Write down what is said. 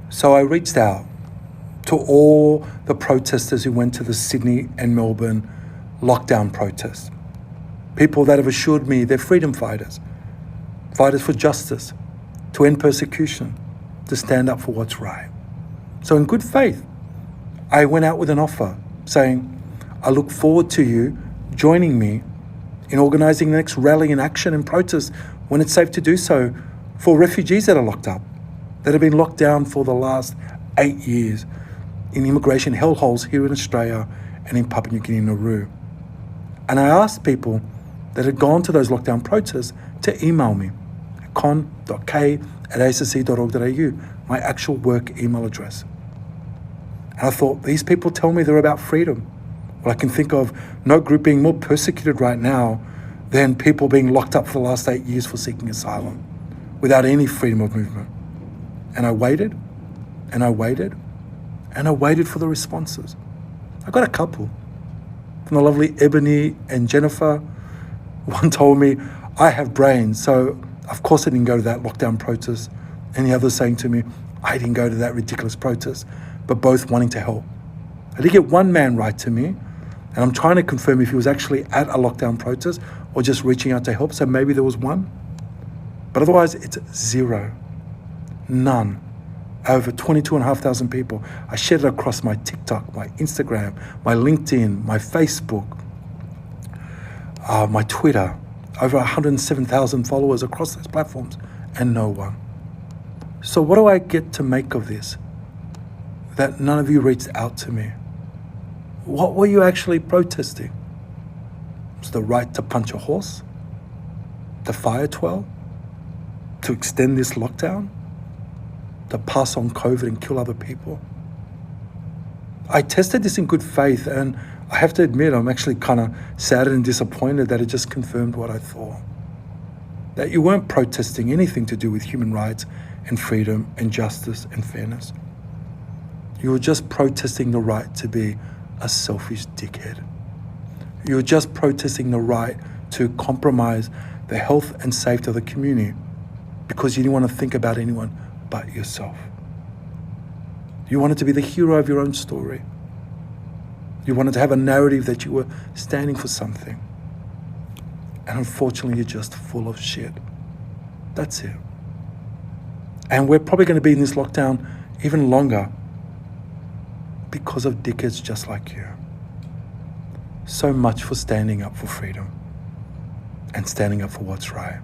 So I reached out to all the protesters who went to the Sydney and Melbourne lockdown protests. People that have assured me they're freedom fighters, fighters for justice, to end persecution, to stand up for what's right. So in good faith, I went out with an offer saying, I look forward to you joining me in organising the next rally and action and protest when it's safe to do so for refugees that are locked up, that have been locked down for the last 8 years in immigration hellholes here in Australia and in Papua New Guinea and Nauru. And I asked people that had gone to those lockdown protests to email me at con.k@asc.org.au, my actual work email address. And I thought, these people tell me they're about freedom. Well, I can think of no group being more persecuted right now than people being locked up for the last 8 years for seeking asylum without any freedom of movement. And I waited, and I waited, and I waited for the responses. I got a couple from the lovely Ebony and Jennifer. One told me, I have brains, so of course I didn't go to that lockdown protest. And the other saying to me, I didn't go to that ridiculous protest, but both wanting to help. I did get one man write to me, and I'm trying to confirm if he was actually at a lockdown protest or just reaching out to help, so maybe there was one. But otherwise, it's zero. None. Over 22,500 people. I shared it across my TikTok, my Instagram, my LinkedIn, my Facebook, my Twitter. Over 107,000 followers across those platforms, and no one. So what do I get to make of this? That none of you reached out to me. What were you actually protesting? Was the right to punch a horse? To fire 12? To extend this lockdown? To pass on COVID and kill other people? I tested this in good faith, and I have to admit I'm actually kind of saddened and disappointed that it just confirmed what I thought. That you weren't protesting anything to do with human rights and freedom and justice and fairness. You were just protesting the right to be a selfish dickhead. You were just protesting the right to compromise the health and safety of the community because you didn't want to think about anyone but yourself. You wanted to be the hero of your own story. You wanted to have a narrative that you were standing for something. And unfortunately, you're just full of shit. That's it. And we're probably going to be in this lockdown even longer because of dickheads just like you. So much for standing up for freedom and standing up for what's right.